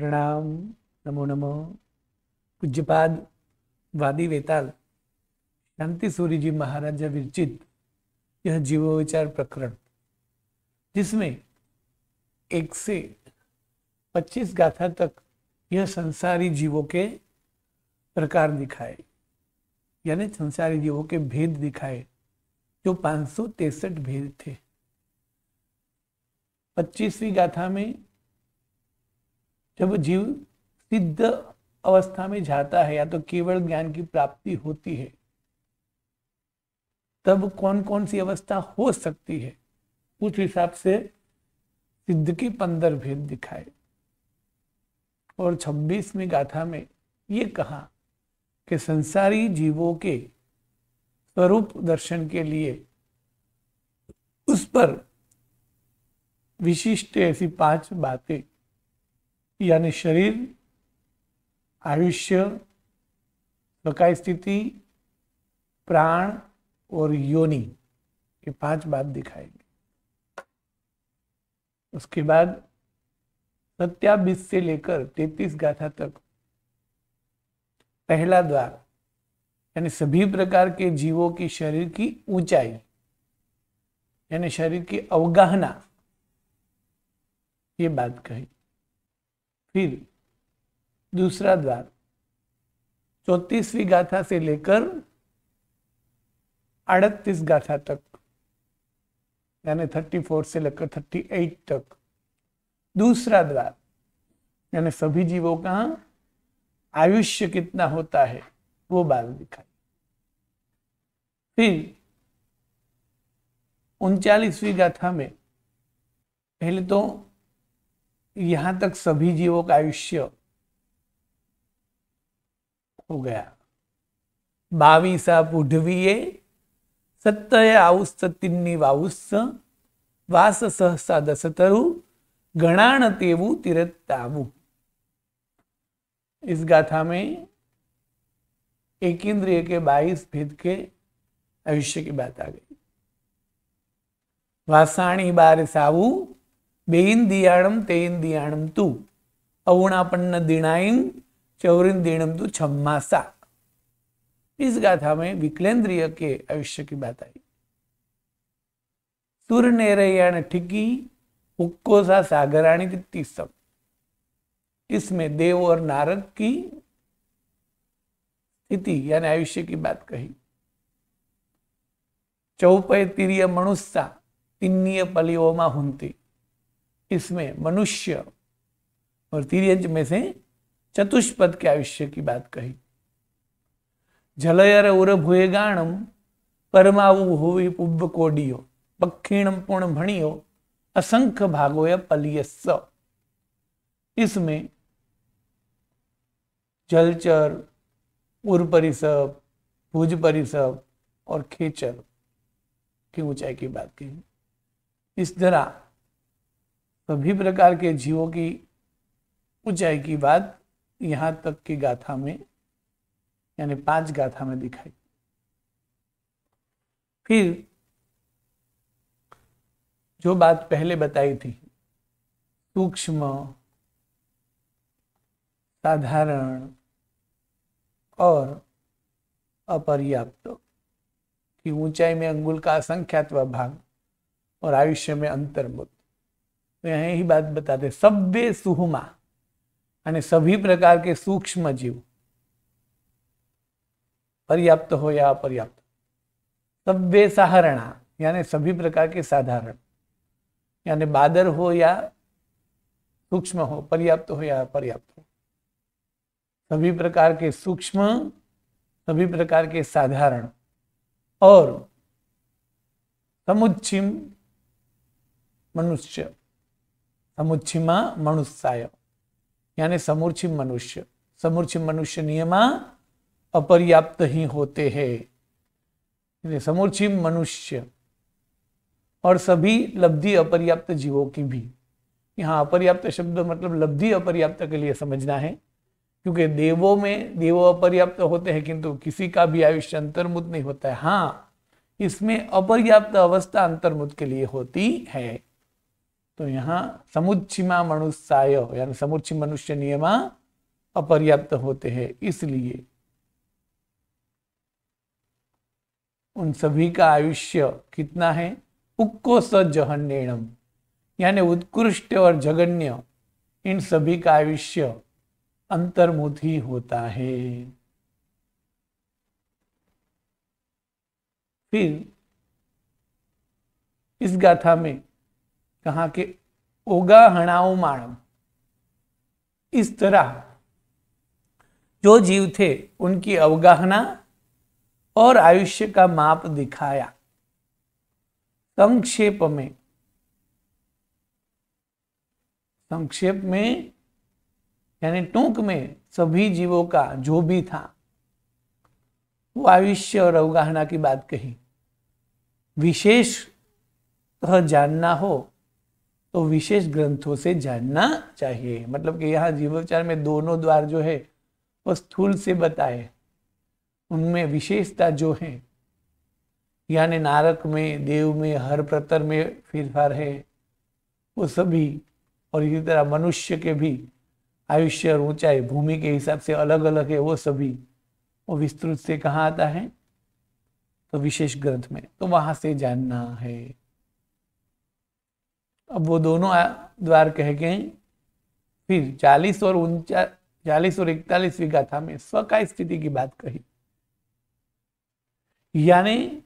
प्रणाम। नमो नमो। पूज्यपाद वादी वेताल शांति सूरी जी महाराज विरचित यह जीवो विचार प्रकरण, जिसमें 1 से 25 गाथा तक यह संसारी जीवों के प्रकार दिखाए, यानी संसारी जीवों के भेद दिखाए, जो 563 भेद थे। 25वीं गाथा में जब जीव सिद्ध अवस्था में जाता है या तो केवल ज्ञान की प्राप्ति होती है, तब कौन कौन सी अवस्था हो सकती है, उस हिसाब से सिद्ध के 15 भेद दिखाए। और 26वीं गाथा में ये कहा कि संसारी जीवों के स्वरूप दर्शन के लिए उस पर विशिष्ट ऐसी 5 बातें, यानी शरीर, आयुष्य, स्वकाय स्थिति, प्राण और योनि, ये 5 बात दिखाएंगे। उसके बाद 27 से लेकर 33 गाथा तक पहला द्वार, यानी सभी प्रकार के जीवों की शरीर की ऊंचाई, यानी शरीर की अवगाहना, ये बात कही। फिर दूसरा द्वार 34वीं गाथा से लेकर 38 गाथा तक, यानी 34 से लेकर 38 तक दूसरा द्वार, यानी सभी जीवों का आयुष्य कितना होता है, वो बात दिखाई। फिर 39वीं गाथा में पहले तो यहां तक सभी जीवों का आयुष्य हो गया। 22 पुढवीये सत्तय आउस्त तिन्नी वाउस्स वास सहसा दसतरु गणान तेवु तिरत्तावु। इस गाथा में एक इंद्रिय के 22 भेद के आयुष्य की बात आ गई। वासाणी बार सावु बेइंदियाणम तेइंदियाणम तू अवुणापन्न दिनाइम चौरिंदीणम तू छम्मासा। इस गाथा में विकलेंद्रिय के आयुष्य की बात आई। सुर नेरयाण ठिकी उक्कोसा सागराणी तीसम, इसमें देव और नारद की स्थिति यानी आयुष्य की बात कही। चौपय तिरिय मनुष्या तिन्नीय पलियोमा हुंती, इसमें मनुष्य और तिर्यंच में से चतुष्पद के आयुष्य की बात कही। झलयर उर भुएगाणम परमावु हुई पुब्ब कोडियो पक्षीणम पूर्ण भणियो असंख्य भागोय पलियस्स, इसमें जलचर, उर परिसर, भुज परिसर और खेचर की ऊंचाई की बात कही। इस तरह सभी प्रकार के जीवों की ऊंचाई की बात यहां तक की गाथा में, यानी 5 गाथा में दिखाई। फिर जो बात पहले बताई थी, सूक्ष्म, साधारण और अपर्याप्त की ऊंचाई में अंगुल का असंख्यात्व भाग और आयुष्य में अंतर्मुक्त, तो यही ही बात बताते। सब्बे सुहुमा, यानी सभी प्रकार के सूक्ष्म जीव, पर्याप्त हो या अपर्याप्त। सब्बे साहरणा, यानी सभी प्रकार के साधारण, यानी बादर हो या सूक्ष्म हो, पर्याप्त हो या अपर्याप्त हो। सभी प्रकार के सूक्ष्म, सभी प्रकार के साधारण और समुच्छिम मनुष्य, समुच्छिमा मनुष्याय, यानी समूर्छिम मनुष्य। समूर्छिम मनुष्य नियमा अपर्याप्त ही होते हैं, समूर्छिम मनुष्य और सभी लब्धि अपर्याप्त जीवों की भी। यहाँ अपर्याप्त शब्द मतलब लब्धि अपर्याप्त के लिए समझना है, क्योंकि देवों में देवो अपर्याप्त होते हैं, किंतु किसी का भी आयुष्य अंतर्मुक्त नहीं होता है। हाँ, इसमें अपर्याप्त अवस्था अंतर्मुक्त के लिए होती है। तो यहाँ समुच्चिमा मनुष्याय यानी समुच्चिम मनुष्य नियमा अपर्याप्त होते हैं, इसलिए उन सभी का आयुष्य कितना है? उक्को स जहन्नेणम, यानी उत्कृष्ट और जघन्य इन सभी का आयुष्य अंतर्मुखी होता है। फिर इस गाथा में कहा कि ओगा हणाओ माणम, इस तरह जो जीव थे उनकी अवगाहना और आयुष्य का माप दिखाया। संक्षेप में यानी टूंक में सभी जीवों का जो भी था वो आयुष्य और अवगाहना की बात कही। विशेष जानना हो तो विशेष ग्रंथों से जानना चाहिए। मतलब कि यहाँ जीवोपचार में दोनों द्वार जो है वो स्थूल से बताए, उनमें विशेषता जो है यानी नारक में, देव में, हर प्रतर में फेरफार है वो सभी, और इसी तरह मनुष्य के भी आयुष्य और ऊंचाई भूमि के हिसाब से अलग अलग है, वो सभी वो विस्तृत से कहाँ आता है? तो विशेष ग्रंथ में, तो वहां से जानना है। अब वो दोनों द्वार कह के फिर 40 और 41वीं गाथा में स्वकाय स्थिति की बात कही, यानी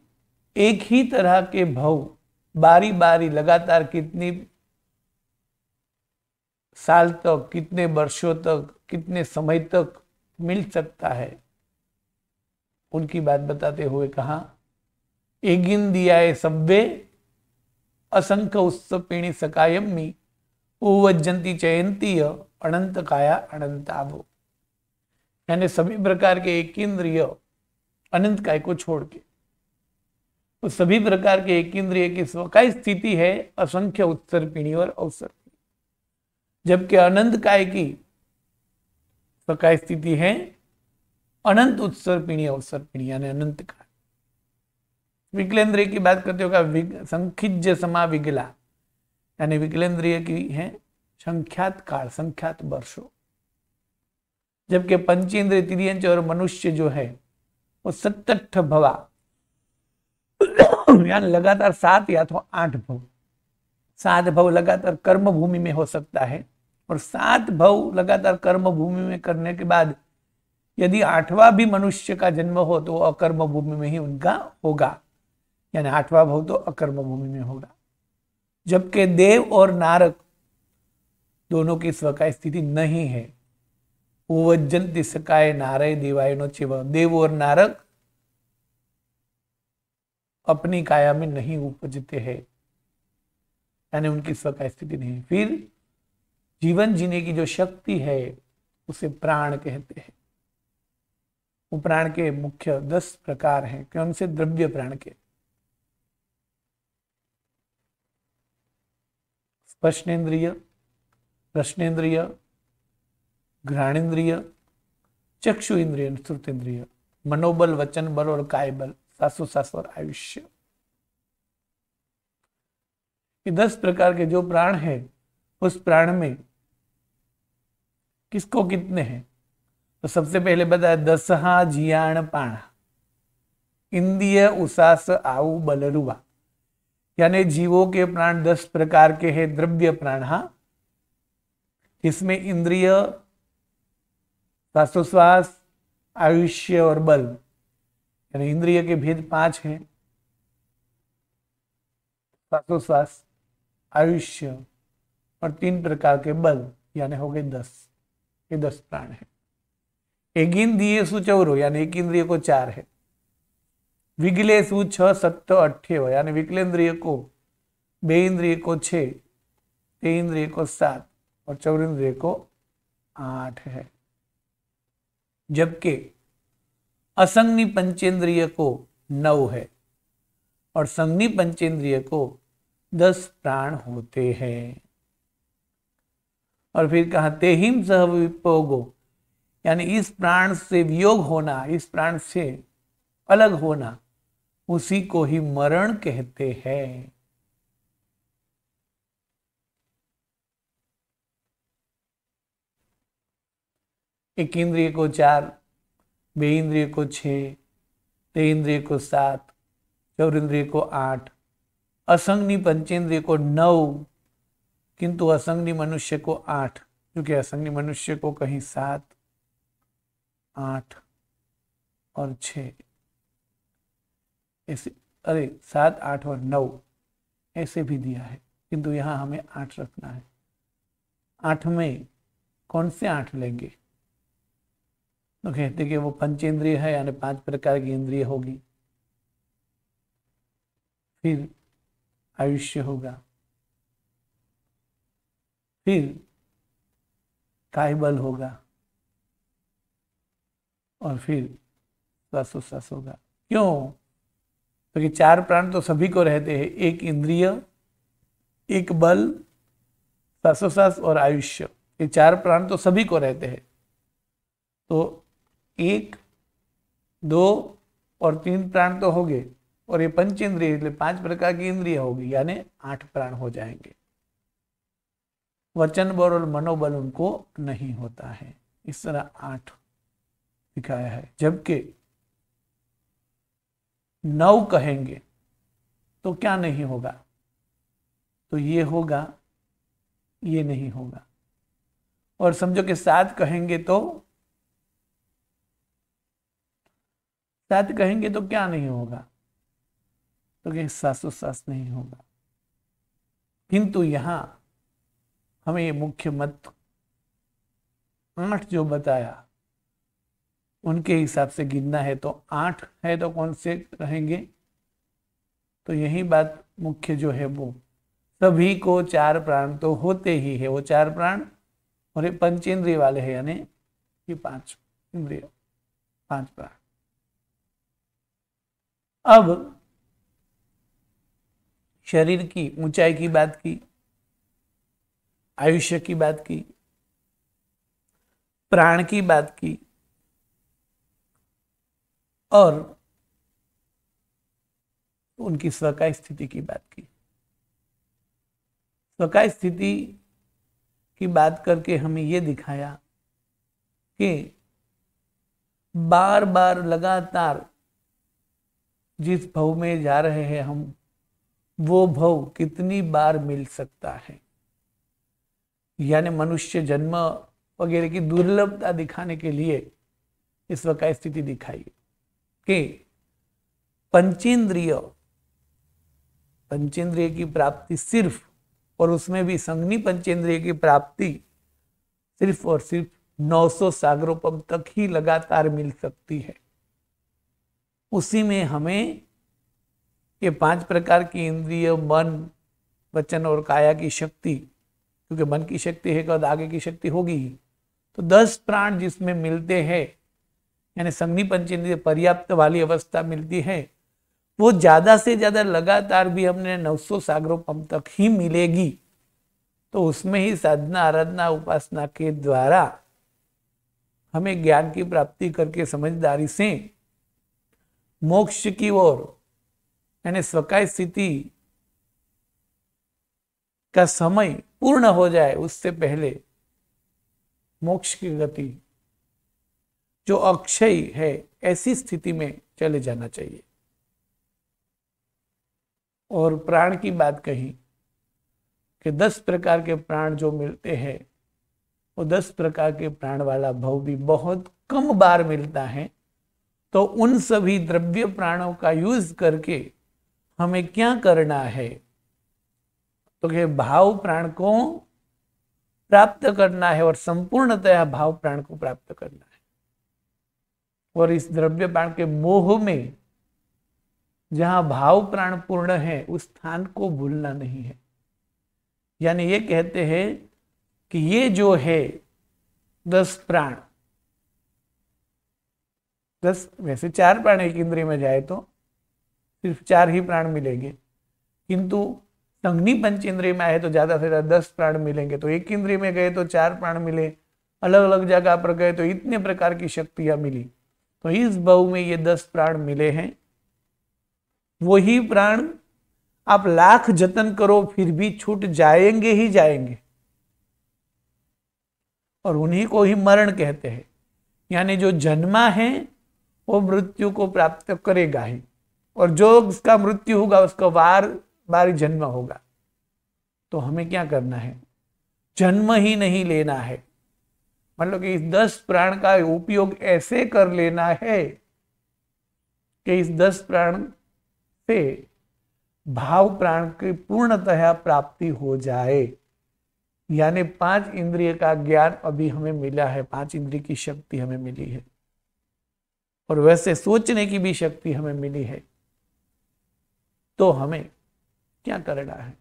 एक ही तरह के भव बारी बारी लगातार कितनी साल तक, कितने वर्षों तक, कितने समय तक मिल सकता है, उनकी बात बताते हुए कहा एगिन दियाए सब्बे असंख्य उत्सपिणी सकायमी उवज्जंती चयंती अनंत काया अनंताभो, यानी सभी प्रकार के एक इंद्रिय अनंत काय को छोड़ के तो सभी प्रकार के एक इंद्रिय की स्वकाय स्थिति है असंख्य उत्सर्पिणी और अवसर्पिणी, जबकि अनंत काय की स्वकाय स्थिति है अनंत उत्सर्पिणी अवसर्पिणी यानी अनंत काय। विकलेंद्रिय की बात करते हो संखिज्य समा विगला, यानी विकलेंद्रिय की है संख्यात काल, संख्यात वर्षों, जबकि पंचेंद्रिय तिर्यंच और मनुष्य जो है वो 67 भवा यानी लगातार 7 या तो 8 भव, 7 भव लगातार कर्म भूमि में हो सकता है, और 7 भव लगातार कर्म भूमि में करने के बाद यदि 8वां भी मनुष्य का जन्म हो तो अकर्म भूमि में ही उनका होगा, यानी 8वां भव तो अकर्म भूमि में होगा। जबकि देव और नारक दोनों की स्वकाय स्थिति नहीं है। उवज्जन्ति सकाय नारय देवायनो चिव, देव और नारक अपनी काया में नहीं उपजते हैं, यानी उनकी स्वकाय स्थिति नहीं। फिर जीवन जीने की जो शक्ति है उसे प्राण कहते हैं। वो प्राण के मुख्य 10 प्रकार हैं, कौन से? द्रव्य प्राण के। स्पर्शेंद्रिय, रसनेन्द्रिय, घ्राणेन्द्रिय, चक्षु इंद्रिय, श्रुतेंद्रिय, मनोबल, वचन बल और काय बल, श्वासोच्छ्वास और आयुष्य। ये 10 प्रकार के जो प्राण है उस प्राण में किसको कितने हैं? तो सबसे पहले बताया 10 जियाण पाण, इंद्रिय उसास आऊ बलरुआ, यानी जीवों के प्राण 10 प्रकार के हैं। द्रव्य प्राण, इसमें इंद्रिय, श्वासोश्वास, आयुष्य और बल, यानी इंद्रिय के भेद 5 हैं, श्वासोश्वास, आयुष्य और 3 प्रकार के बल, यानी हो गए 10। ये 10 प्राण है। एक इंद्रिय सुचौरो, यानी एक इंद्रिय को 4 है। विगलेसु 6 7 8, यानी विकलेंद्रिय को, बेइंद्रिय को 6, तेइंद्रिय को 7 और चौरेंद्रिय को 8 है। जबकि असंज्ञी पंचेंद्रिय को 9 है और संज्ञी पंचेंद्रिय को 10 प्राण होते हैं। और फिर कहा तेहिम सह विपोगो, यानी इस प्राण से वियोग होना, इस प्राण से अलग होना, उसी को ही मरण कहते हैं। एक इंद्रिय को 4, बे इंद्रिय को 6, ते इंद्रिय को 7, चौरिंद्रिय को 8, असंगनी पंचेंद्रिय को 9, किंतु असंगनी मनुष्य को 8, क्योंकि असंगनी मनुष्य को कहीं 7, 8 और 6 ऐसे, अरे 7, 8 और 9 ऐसे भी दिया है, किंतु यहां हमें 8 रखना है। 8 में कौन से 8 लेंगे? तो कहते कि वो पंचेंद्रिय है, यानी 5 प्रकार की इंद्रिय होगी, फिर आयुष्य होगा, फिर कायबल होगा, और फिर श्वासोश्वास होगा। क्यों? क्योंकि 4 प्राण तो सभी को रहते हैं, एक इंद्रिय, एक बल, श्वासोश्वास और आयुष्य, ये 4 प्राण तो सभी को रहते हैं। तो 1, 2 और 3 प्राण तो हो गए, और ये पंचेंद्रिय इसलिए 5 प्रकार की इंद्रिय होगी, यानी 8 प्राण हो जाएंगे। वचन बल और मनोबल उनको नहीं होता है, इस तरह 8 दिखाया है। जबकि 9 कहेंगे तो क्या नहीं होगा? तो ये होगा, ये नहीं होगा। और समझो कि 7 कहेंगे तो 7 कहेंगे तो क्या नहीं होगा? तो कि श्वासोश्वास नहीं होगा। किंतु यहां हमें ये मुख्य मत 8 जो बताया उनके हिसाब से गिनना है, तो 8 है तो कौन से रहेंगे? तो यही बात मुख्य जो है वो सभी को 4 प्राण तो होते ही है, वो 4 प्राण और ये पंचेंद्रिय वाले हैं, यानी ये 5 इंद्रिय, 5 प्राण। अब शरीर की ऊंचाई की बात की, आयुष्य की बात की, प्राण की बात की, और उनकी स्वकाय स्थिति की बात की। स्वकाय स्थिति की बात करके हमें यह दिखाया कि बार बार लगातार जिस भव में जा रहे हैं हम, वो भव कितनी बार मिल सकता है, यानी मनुष्य जन्म वगैरह की दुर्लभता दिखाने के लिए इस स्वकाय स्थिति दिखाई कि पंचेंद्रिय की प्राप्ति सिर्फ, और उसमें भी संगनी पंचेंद्रिय की प्राप्ति सिर्फ और सिर्फ 900 सागरोपम तक ही लगातार मिल सकती है। उसी में हमें ये 5 प्रकार की इंद्रिय, मन, वचन और काया की शक्ति, क्योंकि मन की शक्ति है तो आगे की शक्ति होगी ही, तो 10 प्राण जिसमें मिलते हैं, यानी संगनी पंचेंद्रिय पर्याप्त वाली अवस्था मिलती है, वो ज्यादा से ज्यादा लगातार भी हमने 900 सागरोपम तक ही मिलेगी। तो उसमें ही साधना, आराधना, उपासना के द्वारा हमें ज्ञान की प्राप्ति करके समझदारी से मोक्ष की ओर, यानी स्वकाय स्थिति का समय पूर्ण हो जाए उससे पहले मोक्ष की गति जो अक्षय है, ऐसी स्थिति में चले जाना चाहिए। और प्राण की बात कही कि 10 प्रकार के प्राण जो मिलते हैं, वो 10 प्रकार के प्राण वाला भव भी बहुत कम बार मिलता है। तो उन सभी द्रव्य प्राणों का यूज करके हमें क्या करना है? तो कि भाव प्राण को प्राप्त करना है, और संपूर्णतया भाव प्राण को प्राप्त करना है। और इस द्रव्य प्राण के मोह में जहां भाव प्राण पूर्ण है, उस स्थान को भूलना नहीं है। यानी ये कहते हैं कि ये जो है 10 प्राण, 10 वैसे 4 प्राण एक इंद्रिय में जाए तो सिर्फ 4 ही प्राण मिलेंगे, किंतु संगनी पंचेंद्रिय में आए तो ज्यादा से ज्यादा 10 प्राण मिलेंगे। तो एक इंद्रिय में गए तो 4 प्राण मिले, अलग अलग जगह पर गए तो इतने प्रकार की शक्तियां मिली। तो इस भव में ये 10 प्राण मिले हैं। वही प्राण आप लाख जतन करो फिर भी छूट जाएंगे ही जाएंगे, और उन्हीं को ही मरण कहते हैं। यानी जो जन्मा है वो मृत्यु को प्राप्त करेगा ही, और जो उसका मृत्यु होगा उसका बार बार जन्म होगा। तो हमें क्या करना है, जन्म ही नहीं लेना है, मतलब कि इस 10 प्राण का उपयोग ऐसे कर लेना है कि इस 10 प्राण से भाव प्राण की पूर्णतः प्राप्ति हो जाए। यानी 5 इंद्रिय का ज्ञान अभी हमें मिला है, 5 इंद्रिय की शक्ति हमें मिली है, और वैसे सोचने की भी शक्ति हमें मिली है। तो हमें क्या करना है,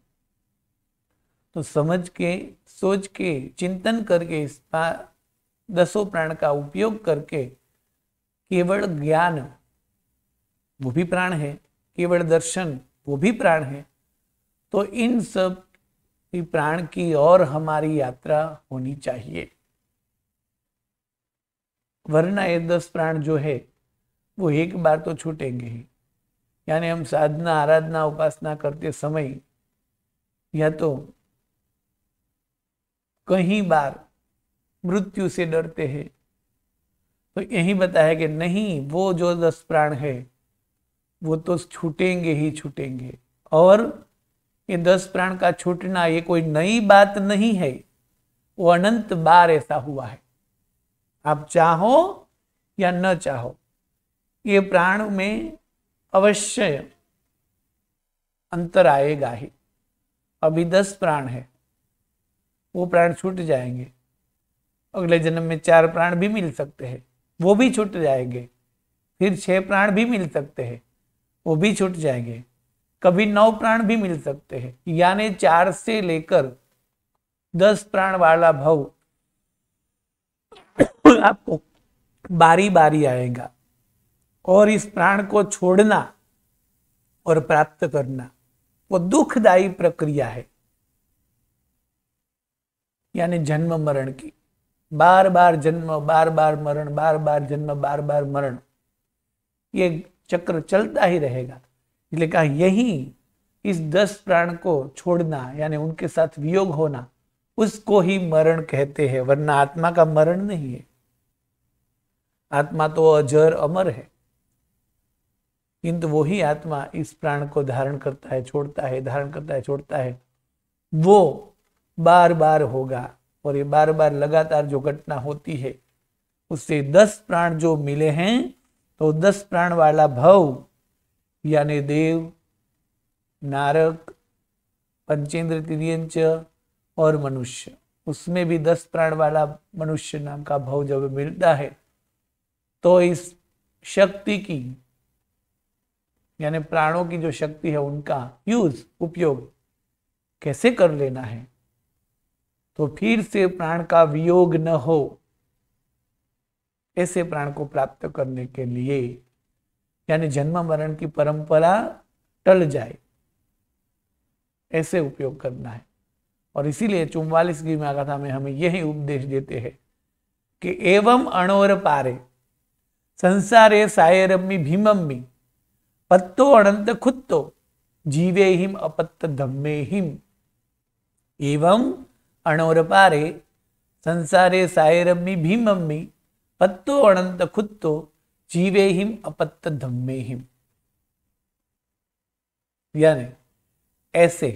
तो समझ के, सोच के, चिंतन करके इस 10 प्राण का उपयोग करके केवल ज्ञान वो भी प्राण है, केवल दर्शन वो भी प्राण है, तो इन सब प्राण की और हमारी यात्रा होनी चाहिए। वरना ये 10 प्राण जो है वो एक बार तो छूटेंगे ही। यानी हम साधना, आराधना, उपासना करते समय या तो कहीं बार मृत्यु से डरते हैं, तो यही बताया कि नहीं, वो जो 10 प्राण है वो तो छूटेंगे ही छूटेंगे। और ये 10 प्राण का छूटना ये कोई नई बात नहीं है, वो अनंत बार ऐसा हुआ है। आप चाहो या न चाहो, ये प्राण में अवश्य अंतर आएगा ही। अभी 10 प्राण है, वो प्राण छूट जाएंगे, अगले जन्म में 4 प्राण भी मिल सकते हैं, वो भी छूट जाएंगे, फिर 6 प्राण भी मिल सकते हैं, वो भी छूट जाएंगे, कभी 9 प्राण भी मिल सकते हैं। यानी 4 से लेकर 10 प्राण वाला भव आपको बारी बारी आएगा, और इस प्राण को छोड़ना और प्राप्त करना वो दुखदायी प्रक्रिया है। यानी जन्म मरण की, बार बार जन्म, बार बार मरण, बार बार जन्म, बार बार मरण, ये चक्र चलता ही रहेगा। इसलिए कहा यही इस 10 प्राण को छोड़ना, यानी उनके साथ वियोग होना, उसको ही मरण कहते हैं। वरना आत्मा का मरण नहीं है, आत्मा तो अजर अमर है, किंतु वही आत्मा इस प्राण को धारण करता है, छोड़ता है, धारण करता है, छोड़ता है, वो बार बार होगा। और ये बार बार लगातार जो घटना होती है, उससे 10 प्राण जो मिले हैं, तो 10 प्राण वाला भव, यानी देव, नारक, पंचेंद्र तिर्यंच और मनुष्य, उसमें भी 10 प्राण वाला मनुष्य नाम का भव जब मिलता है, तो इस शक्ति की, यानी प्राणों की जो शक्ति है उनका यूज, उपयोग कैसे कर लेना है, तो फिर से प्राण का वियोग न हो, ऐसे प्राण को प्राप्त करने के लिए, यानी जन्म मरण की परंपरा टल जाए, ऐसे उपयोग करना है। और इसीलिए 44वीं गाथा में हमें यही उपदेश देते हैं कि एवं अणोर पारे संसारे सायरम्मी भीमम्मी पत्तो अनंत खुत्तो जीवे हिम अपत्त धम्मे हिम। एवं अणोर पारे संसारे सायरम्मी भीमम्मी पत्तो अनंत खुत्तो जीवे हिम अपत्त धम्मे हिम। यानी ऐसे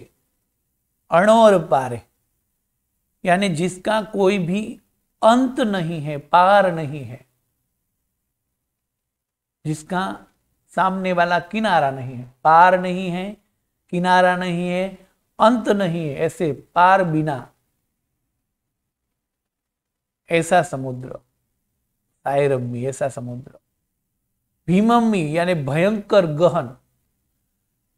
अणोर पारे, यानी जिसका कोई भी अंत नहीं है, पार नहीं है, जिसका सामने वाला किनारा नहीं है, पार नहीं है, किनारा नहीं है, अंत नहीं है, ऐसे पार बिना, ऐसा समुद्र, सायरम्मी ऐसा समुद्र। भीमम्मी यानी भयंकर गहन,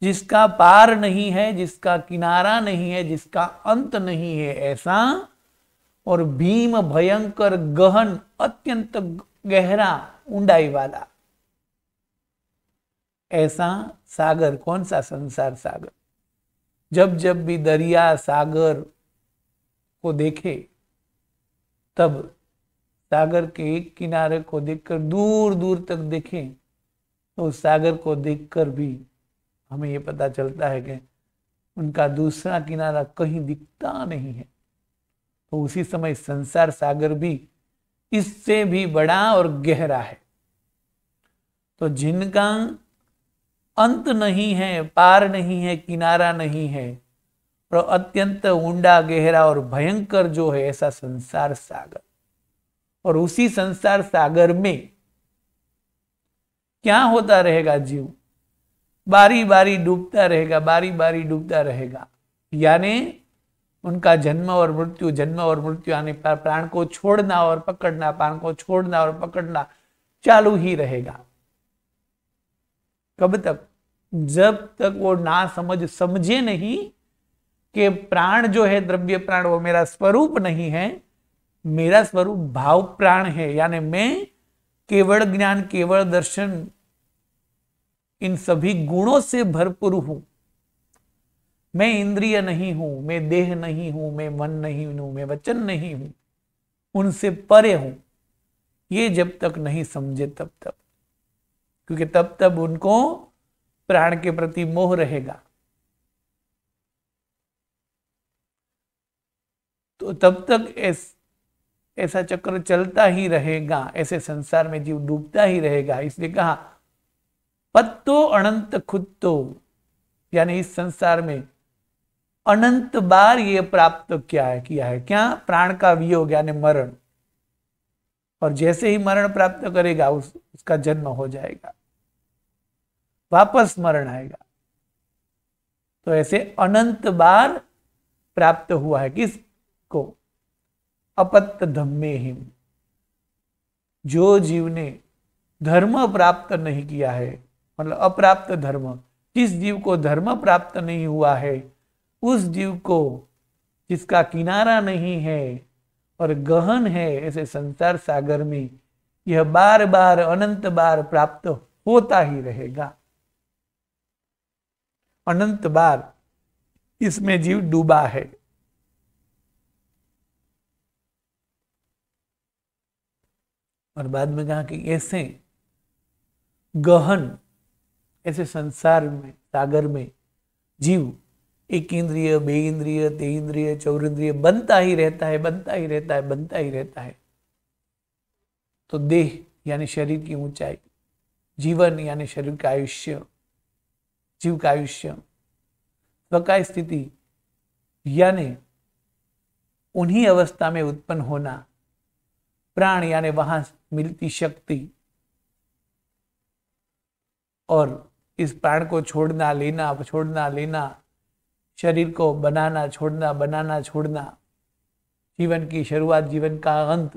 जिसका पार नहीं है, जिसका किनारा नहीं है, जिसका अंत नहीं है, ऐसा। और भीम भयंकर गहन, अत्यंत गहरा, ऊंडाई वाला, ऐसा सागर। कौन सा? संसार सागर। जब जब भी दरिया सागर को देखे, तब सागर के एक किनारे को देखकर दूर दूर तक देखें, तो उस सागर को देखकर भी हमें ये पता चलता है कि उनका दूसरा किनारा कहीं दिखता नहीं है। तो उसी समय संसार सागर भी इससे भी बड़ा और गहरा है। तो जिनका अंत नहीं है, पार नहीं है, किनारा नहीं है, और अत्यंत ऊंडा गहरा और भयंकर जो है ऐसा संसार सागर, और उसी संसार सागर में क्या होता रहेगा? जीव बारी बारी डूबता रहेगा, बारी बारी डूबता रहेगा। यानी उनका जन्म और मृत्यु, जन्म और मृत्यु, यानी प्राण को छोड़ना और पकड़ना, प्राण को छोड़ना और पकड़ना चालू ही रहेगा। कब तक? जब तक वो ना समझे नहीं कि प्राण जो है, द्रव्य प्राण, वो मेरा स्वरूप नहीं है। मेरा स्वरूप भाव प्राण है, यानी मैं केवल ज्ञान, केवल दर्शन, इन सभी गुणों से भरपूर हूं। मैं इंद्रिय नहीं हूं, मैं देह नहीं हूं, मैं मन नहीं हूं, मैं वचन नहीं हूं, उनसे परे हूं। ये जब तक नहीं समझे तब तक, क्योंकि तब तक उनको प्राण के प्रति मोह रहेगा। तो तब तक ऐसा चक्र चलता ही रहेगा, ऐसे संसार में जीव डूबता ही रहेगा। इसलिए कहा पत्तो अनंत खुत्तो, यानी इस संसार में अनंत बार ये प्राप्त किया है क्या? प्राण का वियोग यानी मरण। और जैसे ही मरण प्राप्त करेगा उसका जन्म हो जाएगा, वापस मरण आएगा। तो ऐसे अनंत बार प्राप्त हुआ है किसको? अपत्त धम्मे हिम, जो जीव ने धर्म प्राप्त नहीं किया है, मतलब अप्राप्त धर्म, जिस जीव को धर्म प्राप्त नहीं हुआ है, उस जीव को, जिसका किनारा नहीं है और गहन है ऐसे संसार सागर में, यह बार बार अनंत बार प्राप्त होता ही रहेगा। अनंत बार इसमें जीव डूबा है। और बाद में कहा कि ऐसे गहन, ऐसे संसार में, सागर में जीव एक इंद्रिय, बे इंद्रिय, ते इंद्रिय, चौरिंद्रिय बनता ही रहता है, बनता ही रहता है, बनता ही रहता है। तो देह यानी शरीर की ऊंचाई, जीवन यानी शरीर का आयुष्य, जीव का आयुष्य, स्वकाय स्थिति यानी उन्हीं अवस्था में उत्पन्न होना, प्राण यानी वहां मिलती शक्ति, और इस प्राण को छोड़ना लेना, छोड़ना लेना, शरीर को बनाना छोड़ना, बनाना छोड़ना, जीवन की शुरुआत, जीवन का अंत,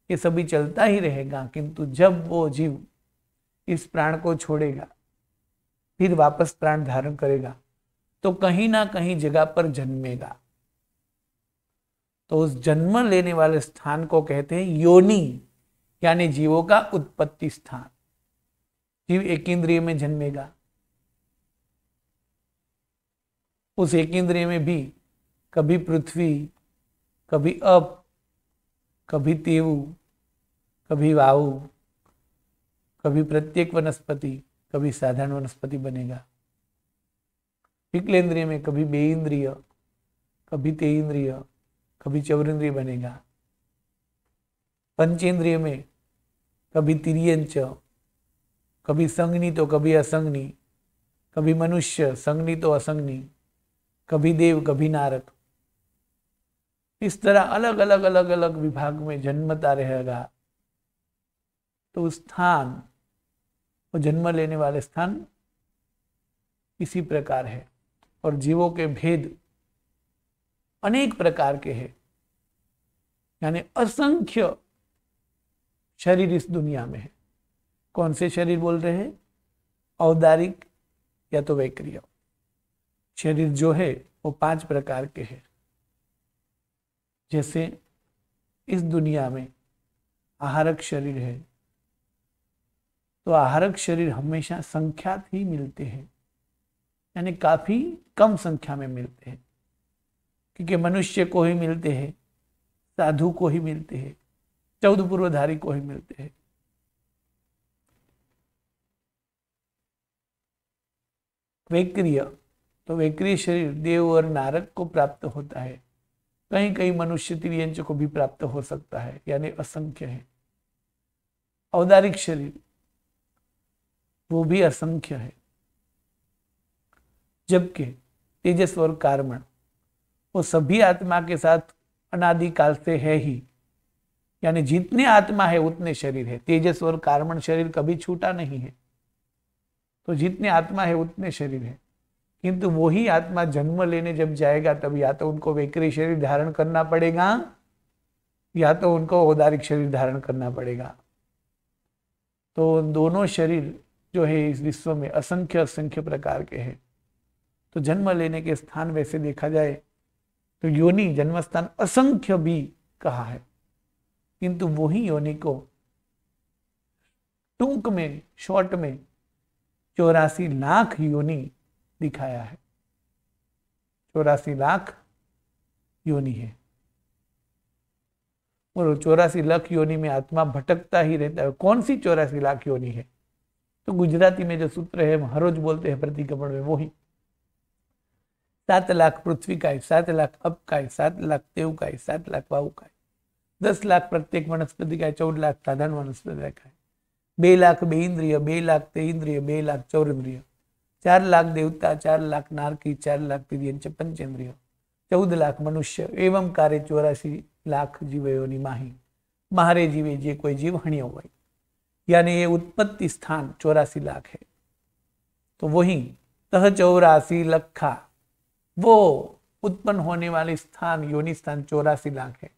ये सभी चलता ही रहेगा। किंतु जब वो जीव इस प्राण को छोड़ेगा, फिर वापस प्राण धारण करेगा, तो कहीं ना कहीं जगह पर जन्मेगा। तो उस जन्म लेने वाले स्थान को कहते हैं योनि, यानी जीवों का उत्पत्ति स्थान। जीव एक इंद्रिय में जन्मेगा, उस एक इंद्रिय में भी कभी पृथ्वी, कभी अप, कभी तेवु, कभी वायु, कभी प्रत्येक वनस्पति, कभी साधारण वनस्पति बनेगा। विकलेंद्रिय में कभी बे इंद्रिय, कभी ते इंद्रिय, कभी चौरेंद्रिय बनेगा। पंचेंद्रिय में कभी तिर्यंच, कभी संगनी तो कभी असंगनी, कभी मनुष्य, संगनी तो असंगनी, कभी देव, कभी नारक। इस तरह अलग अलग अलग अलग विभाग में जन्मता रहेगा। तो स्थान, वो जन्म लेने वाले स्थान इसी प्रकार है। और जीवों के भेद अनेक प्रकार के हैं, यानी असंख्य शरीर इस दुनिया में है। कौन से शरीर बोल रहे हैं? औदारिक या तो वैक्रिय शरीर जो है वो 5 प्रकार के हैं। जैसे इस दुनिया में आहारक शरीर है, तो आहारक शरीर हमेशा संख्यात ही मिलते हैं, यानी काफी कम संख्या में मिलते हैं, क्योंकि मनुष्य को ही मिलते हैं, साधु को ही मिलते हैं, 14 पूर्वधारी को ही मिलते हैं। वैक्रिय, तो वैक्रिय शरीर देव और नारक को प्राप्त होता है। कहीं कहीं मनुष्य तिर्यंच को भी प्राप्त हो सकता है, यानी असंख्य है। औदारिक शरीर वो भी असंख्य है, जबकि तेजस और कार्बन वो सभी आत्मा के साथ अनादिकाल से है ही, यानी जितने आत्मा है उतने शरीर है। तेजस और कार्बन शरीर कभी छूटा नहीं है, तो जितने आत्मा है उतने शरीर है। किंतु वही आत्मा जन्म लेने जब जाएगा तब या तो उनको वैकृत शरीर धारण करना पड़ेगा या तो उनको औदारिक शरीर धारण करना पड़ेगा। तो दोनों शरीर जो है इस विश्व में असंख्य असंख्य प्रकार के हैं। तो जन्म लेने के स्थान वैसे देखा जाए तो योनि जन्म स्थान असंख्य भी कहा है, किंतु वही योनि को टूंक में शॉर्ट में 84 लाख योनि दिखाया है। 84 लाख योनि है और 84 लाख योनि में आत्मा भटकता ही रहता है। कौन सी 84 लाख योनि है? तो गुजराती में जो सूत्र है हम हर रोज बोलते हैं प्रतिक्रमण में, वही 7 लाख पृथ्वी काय, 7 लाख अप काय, 7 लाख तेव काय, 7 लाख वायु काय, 10 लाख प्रत्येक वनस्पति काय, 14 लाख साधारण वनस्पति काय, 2 लाख बे इंद्रिय, 2 लाख ते इंद्रिय, 2 लाख चौरेन्द्रिय, 4 लाख देवता, 4 लाख नारकी, 4 लाख तिर्यंच पंचेन्द्रिय, 14 लाख मनुष्य एवं कार्य 84 लाख जीवयोनि माही। मारे जीवे जे कोई जीव हणियो હોય, यानी ये उत्पत्ति स्थान 84 लाख है। तो वही तह 84 लखा वो उत्पन्न होने वाले स्थान योनि स्थान 84 लाख है।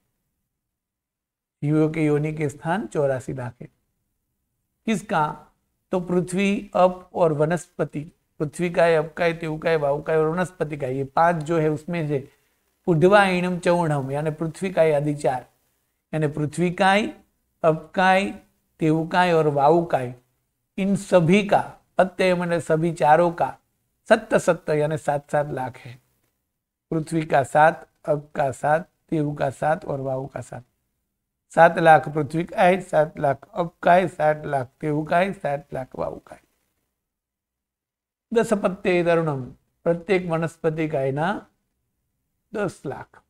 जीवों के योनि के स्थान 84 लाख है। किसका? तो पृथ्वी अप और वनस्पति, पृथ्वी का है, अप का है, तेव का है, वायु का है और वनस्पति का है। ये 5 जो है उसमें से पुढवाइणम चौणम यानी पृथ्वी का आदि 4, यानी पृथ्वी काय, अप काय, तेव काय और वायु काय, इन सभी का पत्ते मैंने सभी चारों का 7 यानी 7 लाख है। पृथ्वी का 7, अप का 7, तेव का 7 और वायु का 7। 7 लाख पृथ्वी का है, 7 लाख अप का है, 7 लाख तेव का है, 7 लाख वायु का है। 10 पत्ते तरुणम प्रत्येक वनस्पति का है ना 10 लाख।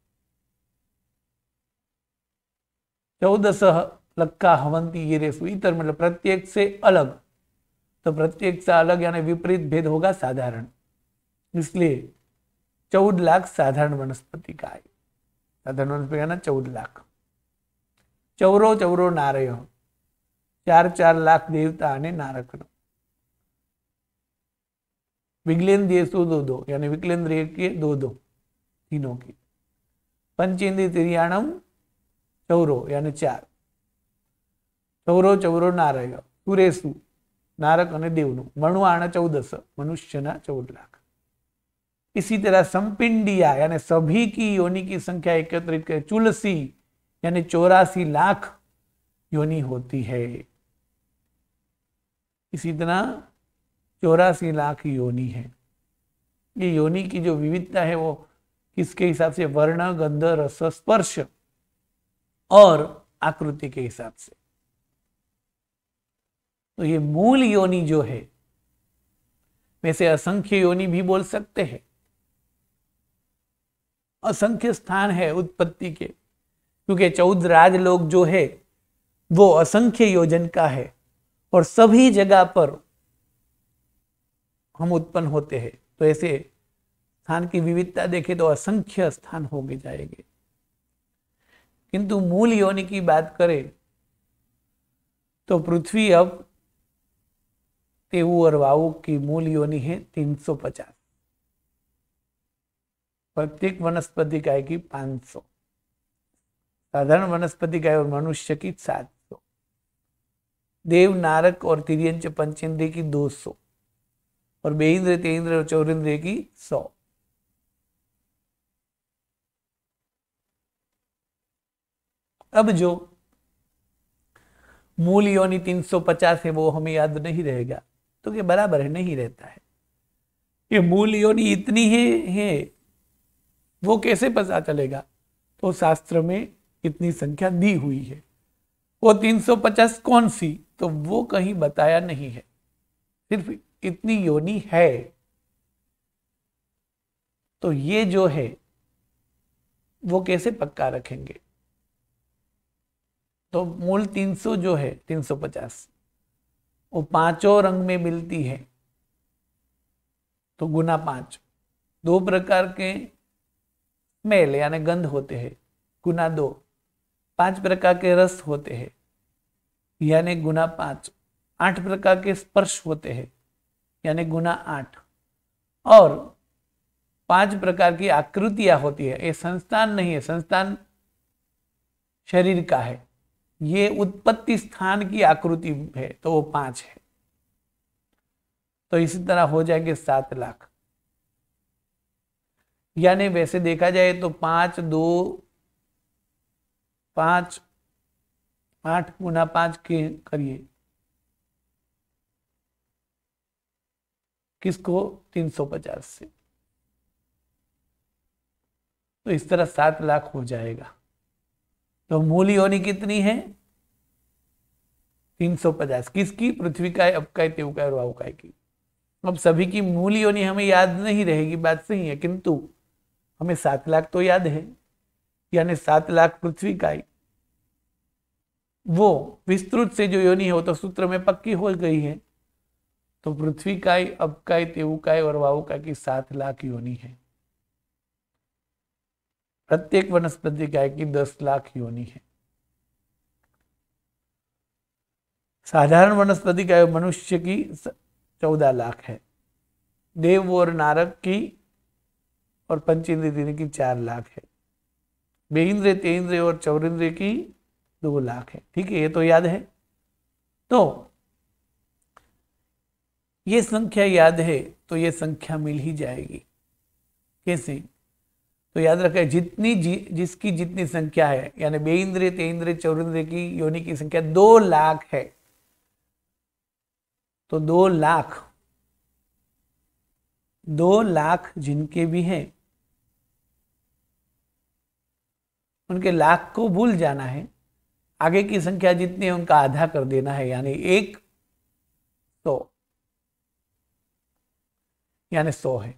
14 लक्का हवंती ये रेसु इतर मतलब प्रत्येक से अलग, तो प्रत्येक से अलग यानी विपरीत भेद होगा साधारण, इसलिए 14 लाख साधारण वनस्पति का है। साधारण वनस्पति का ना 14 लाख। चौरो चौरो नारय 4 लाख देवता અને નારક। विगलेन्द्रिय 2 यानी विकलेन्द्रिय के 2 तीनों की। पंचेन्द्रिय तिर्याणम चौरो यानी 4। चौरो चौरो नारय सुरेशु नारक અને દેવનું મણુઆણ 14 मनुष्यना 14 लाख। इसी तरह संपिंडिया यानी सभी की योनि की संख्या एकत्रित कर चुलसी यानी 84 लाख योनि होती है। इसी तरह 84 लाख योनि है। ये योनि की जो विविधता है वो किसके हिसाब से? वर्ण, गंध, रस, स्पर्श और आकृति के हिसाब से। तो ये मूल योनि जो है वैसे असंख्य योनि भी बोल सकते हैं। असंख्य स्थान है उत्पत्ति के, क्योंकि 14 राजलोक जो है वो असंख्य योजन का है और सभी जगह पर हम उत्पन्न होते हैं। तो ऐसे स्थान की विविधता देखें तो असंख्य स्थान हो जाएंगे। किंतु मूल योनि की बात करें तो पृथ्वी अब तेवु और वायु की मूल योनि है 350। प्रत्येक वनस्पति काय की 500, साधारण वनस्पति काय और मनुष्य की 700, देव, नारक और तिर्यंच पंचेंद्रिय की 200 और बेइंद्रिय, तेइंद्रिय और चौरेंद्रिय की 100। अब जो मूल योनि 350 है वो हमें याद नहीं रहेगा, तो ये बराबर है, नहीं रहता है। ये मूल योनि इतनी है वो कैसे पता चलेगा? तो शास्त्र में इतनी संख्या दी हुई है। वो 350 कौन सी? तो वो कहीं बताया नहीं है, सिर्फ इतनी योनि है। तो ये जो है वो कैसे पक्का रखेंगे? तो मूल 300 जो है 350 वो पांचों रंग में मिलती है, तो गुना 5। 2 प्रकार के स्मेल यानी गंध होते हैं, गुना 2। 5 प्रकार के रस होते हैं यानी गुना 5। 8 प्रकार के स्पर्श होते हैं यानी गुना 8। और 5 प्रकार की आकृतियां होती है। ये संस्थान नहीं है, संस्थान शरीर का है, ये उत्पत्ति स्थान की आकृति है, तो वो 5 है। तो इसी तरह हो जाएंगे 7 लाख। यानी वैसे देखा जाए तो 5 2 5 8 गुना 5 के करिए किसको? 350 से। तो इस तरह 7 लाख हो जाएगा। तो मूल योनि कितनी है? 350। किसकी? पृथ्वी काय, अपकाय, तेवकाय और वायुकाय की। अब सभी की मूल योनि हमें याद नहीं रहेगी, बात सही है, किंतु हमें 7 लाख तो याद है। यानी 7 लाख पृथ्वी काय, वो विस्तृत से जो योनि है वो तो सूत्र में पक्की हो गई है। तो पृथ्वी काय, अपकाय, तेवकाय और वायुकाय की 7 लाख योनि है। प्रत्येक वनस्पति काय की 10 लाख योनि है। साधारण वनस्पति काय मनुष्य की 14 लाख है। देव और नारक की और पंचेंद्रिय की 4 लाख है। बेइंद्रिय, तेंद्रिय और चौरिंद्रिय की 2 लाख है। ठीक है, ये तो याद है। तो ये संख्या याद है तो ये संख्या मिल ही जाएगी। कैसे? तो याद रखें, जिसकी जितनी संख्या है, यानी बेइंद्रिय, तेंद्रिय, चौरिंद्रिय की योनि की संख्या 2 लाख है, तो 2 लाख जिनके भी हैं उनके लाख को भूल जाना है। आगे की संख्या जितनी है उनका आधा कर देना है, यानी 100, यानी 100 है।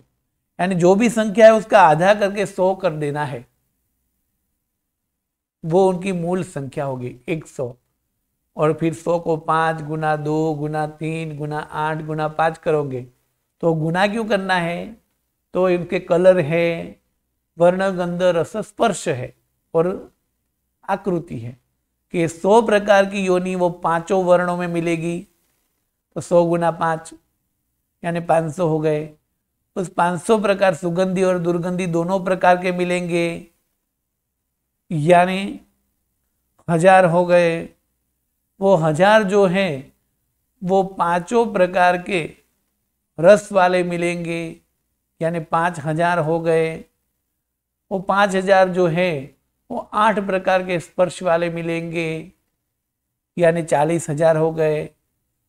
यानी जो भी संख्या है उसका आधा करके 100 कर देना है, वो उनकी मूल संख्या होगी 100। और फिर 100 को 5 गुना 2 गुना 3 गुना 8 गुना 5 करोगे। तो गुना क्यों करना है? तो इनके कलर है, वर्ण, गंध, रस, स्पर्श है और आकृति है कि 100 प्रकार की योनि वो 5 वर्णों में मिलेगी। तो 100 गुना 5 यानी 500 हो गए। उस 500 प्रकार सुगंधी और दुर्गंधी दोनों प्रकार के मिलेंगे, यानी 1000 हो गए। वो 1000 जो है वो 5 प्रकार के रस वाले मिलेंगे, यानी 5000 हो गए। वो 5000 जो है वो 8 प्रकार के स्पर्श वाले मिलेंगे, यानी 40000 हो गए।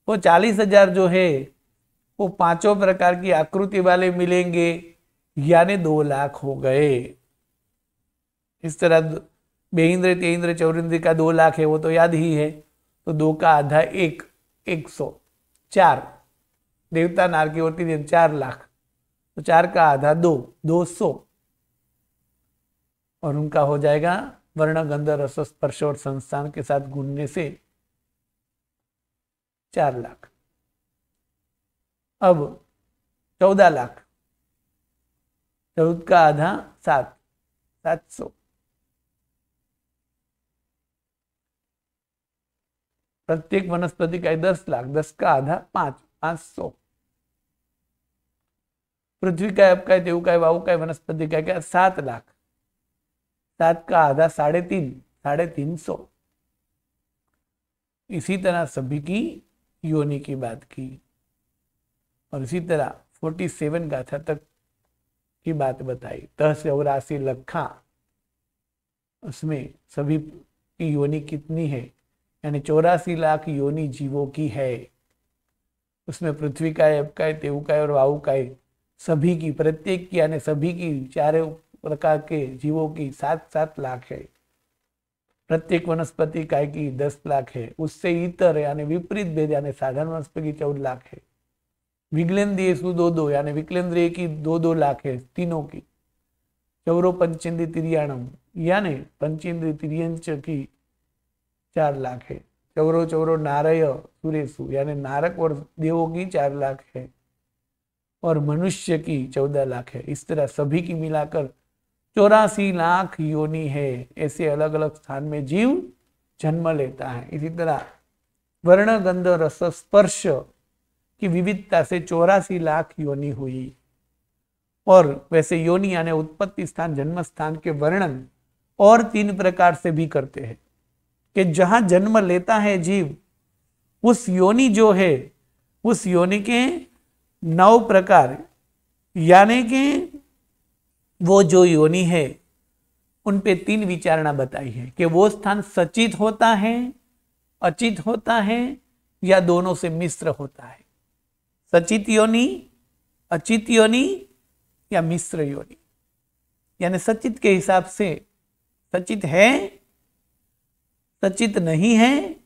वो 40000 जो है वो 5 प्रकार की आकृति वाले मिलेंगे, यानी 2 लाख हो गए। इस तरह बेइंद्रिय, तेइंद्रिय, चौरिंद्रिय का 2 लाख है, वो तो याद ही है। तो 2 का आधा 100। 4 देवता नार की होती है 4 लाख, तो 4 का आधा 200। और उनका हो जाएगा वर्ण, गंध, रस, स्पर्श और संस्थान के साथ गुणने से 4 लाख। अब 14 लाख, 14 का आधा 700। प्रत्येक वनस्पति का 10 लाख, 10 का आधा 500। पृथ्वी का, अपकाय, तेवकाय, वायुकाय, वनस्पति का क्या 7 लाख, 7 का आधा 350। इसी तरह सभी की योनि की बात की और इसी तरह 47 गाथा तक की बात बताई। 84 लखा, उसमें सभी की योनि कितनी है, यानी 84 लाख योनि जीवों की है। उसमें पृथ्वी का, अपकाय, तेवकाय और वायुकाय सभी की, प्रत्येक की, यानी सभी की 4 प्रकार के जीवों की 7-7 लाख है। प्रत्येक वनस्पति काय की 10 लाख है। उससे इतर यानी विपरीत भेद यानी साधारण वनस्पति की 14 लाख है। विगलेंद्रिय 2-2 यानी विकलेंद्रिय की 2-2 लाख है तीनों की। चौरो पंचेंद्रिय तिरियाणम यानी पंचेंद्रिय तिर्यंच की 4 लाख है। चौरो चौरो नारय सुरेशु यानी नारक और देवों की 4 लाख है और मनुष्य की 14 लाख है। इस तरह सभी की मिलाकर 84 लाख योनि है। ऐसे अलग अलग स्थान में जीव जन्म लेता है। इसी तरह वर्ण गंध रस स्पर्श की विविधता से 84 लाख योनि हुई। और वैसे योनि यानी उत्पत्ति स्थान जन्म स्थान के वर्णन और 3 प्रकार से भी करते हैं कि जहां जन्म लेता है जीव, उस योनि जो है उस योनि के 9 प्रकार, यानी कि वो जो योनि है उन पे 3 विचारणा बताई है कि वो स्थान सचित होता है, अचित होता है या दोनों से मिश्र होता है। सचित योनि, अचित योनि या मिश्र योनि। यानी सचित के हिसाब से सचित है, सचित नहीं है,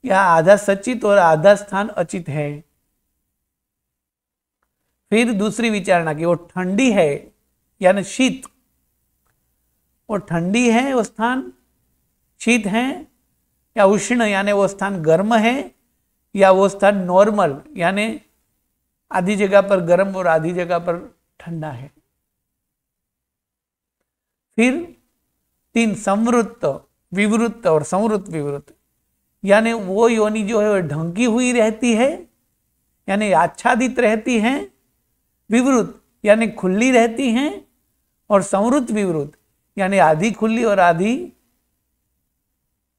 या आधा सचित और आधा स्थान अचित है। फिर दूसरी विचारणा की वो ठंडी है यानी शीत, वो ठंडी है वो स्थान, शीत है, या उष्ण यानी वो स्थान गर्म है, या वो स्थान नॉर्मल यानी आधी जगह पर गर्म और आधी जगह पर ठंडा है। फिर 3 संवृत्त, विवृत्त और संवृत्त विवृत्त, यानी वो योनि जो है वो ढंकी हुई रहती है यानी आच्छादित रहती है, विवृत्त यानी खुली रहती हैं, और संवृत्त विवृत्त यानी आधी खुली और आधी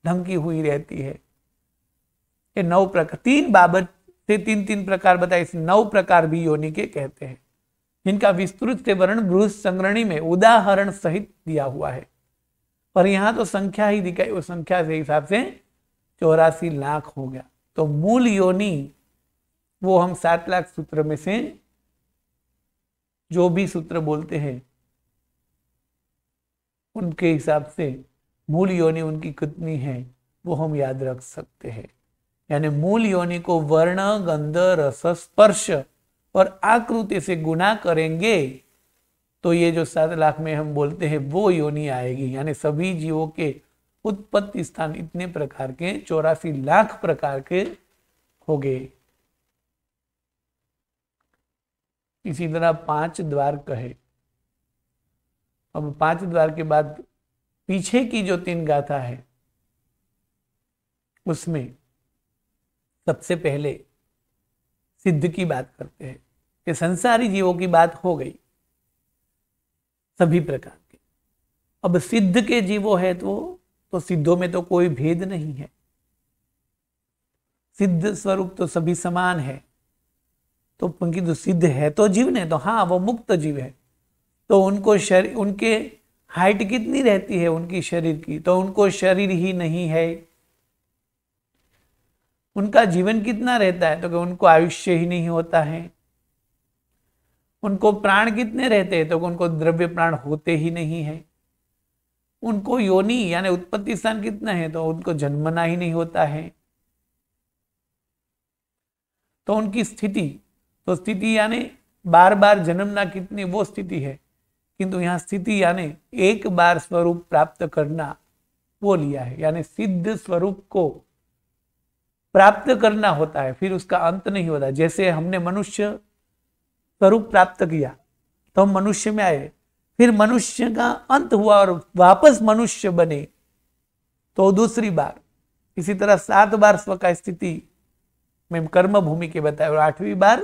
ढंकी हुई रहती है। ये 9 प्रकार, 3 बाबत से 3 प्रकार बताए। इस 9 प्रकार भी योनि के कहते हैं, जिनका विस्तृत से वर्णन बृहद संग्रहणी में उदाहरण सहित दिया हुआ है। पर यहां तो संख्या ही दिखाई, उस संख्या के हिसाब से 84 लाख हो गया। तो मूल योनि वो हम 7 लाख सूत्र में से जो भी सूत्र बोलते हैं उनके हिसाब से मूल योनि उनकी कितनी है वो हम याद रख सकते हैं। यानी मूल योनि को वर्ण गंध रस स्पर्श और आकृति से गुना करेंगे तो ये जो 7 लाख में हम बोलते हैं वो योनि आएगी। यानी सभी जीवों के उत्पत्ति स्थान इतने प्रकार के 84 लाख प्रकार के हो गए। इसी तरह 5 द्वार कहे। अब 5 द्वार के बाद पीछे की जो 3 गाथा है उसमें सबसे पहले सिद्ध की बात करते हैं कि संसारी जीवों की बात हो गई सभी प्रकार के। अब सिद्ध के जीवो है तो सिद्धों में तो कोई भेद नहीं है, सिद्ध स्वरूप तो सभी समान है। तो किंतु सिद्ध है तो जीव ने, तो हाँ वो मुक्त जीव है, तो उनको शरीर, उनके हाइट कितनी रहती है उनकी शरीर की, तो उनको शरीर ही नहीं है। उनका जीवन कितना रहता है, तो कि उनको आयुष्य ही नहीं होता है। उनको प्राण कितने रहते हैं, तो उनको द्रव्य प्राण होते ही नहीं है। उनको योनि यानी उत्पत्ति स्थान कितना है, तो उनको जन्मना ही नहीं होता है। तो उनकी स्थिति, तो स्थिति यानी बार बार जन्मना कितनी वो स्थिति है, किंतु यहाँ स्थिति यानी एक बार स्वरूप प्राप्त करना वो लिया है। यानी सिद्ध स्वरूप को प्राप्त करना होता है, फिर उसका अंत नहीं होता। जैसे हमने मनुष्य स्वरूप प्राप्त किया तो हम मनुष्य में आए, फिर मनुष्य का अंत हुआ और वापस मनुष्य बने तो दूसरी बार। इसी तरह 7 बार स्व का स्थिति में कर्म भूमि के बताए और 8वीं बार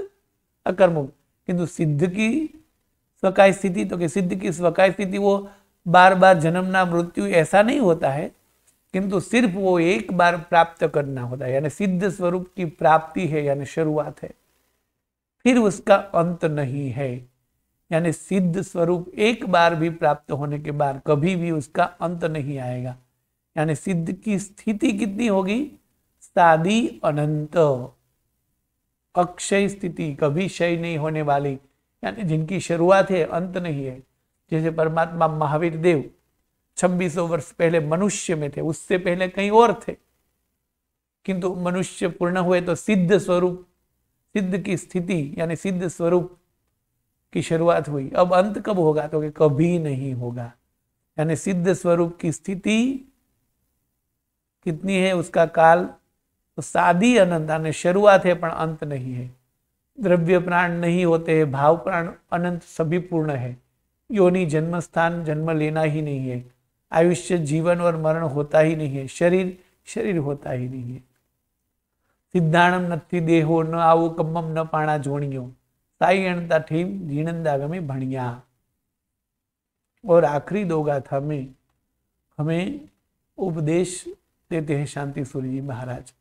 अकर्म। किंतु सिद्ध की स्वका स्थिति, तो कि सिद्ध की स्वका स्थिति वो बार बार जन्मना मृत्यु ऐसा नहीं होता है, किंतु सिर्फ वो एक बार प्राप्त करना होता है। यानी सिद्ध स्वरूप की प्राप्ति है यानी शुरुआत है, फिर उसका अंत नहीं है। यानी सिद्ध स्वरूप एक बार भी प्राप्त होने के बाद कभी भी उसका अंत नहीं आएगा। यानी सिद्ध की स्थिति कितनी होगी, सादी अनंत अक्षय स्थिति, कभी क्षय नहीं होने वाली, यानी जिनकी शुरुआत है अंत नहीं है। जैसे परमात्मा महावीर देव 2600 वर्ष पहले मनुष्य में थे, उससे पहले कहीं और थे, किंतु मनुष्य पूर्ण हुए तो सिद्ध स्वरूप, सिद्ध की स्थिति यानी सिद्ध स्वरूप की शुरुआत हुई। अब अंत कब होगा, तो कि कभी नहीं होगा। यानी सिद्ध स्वरूप की स्थिति कितनी है, उसका काल तो सादी अनंत, यानी शुरुआत है पण अंत नहीं है। द्रव्य प्राण नहीं होते हैं, भाव प्राण अनंत सभी पूर्ण है। योनि जन्म स्थान जन्म लेना ही नहीं है। आयुष्य जीवन और मरण होता ही नहीं है। शरीर शरीर होता ही नहीं है। सिद्धाणम नथी देहो न आवो कम्मम न पाणा जोणियो साई अणता ठीम जीणंदा गमे भणिया। और आखिरी दो गाथा में हमें उपदेश देते हैं शांति सूर्य जी महाराज।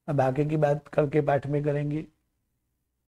अब आगे की बात कल के पाठ में करेंगे।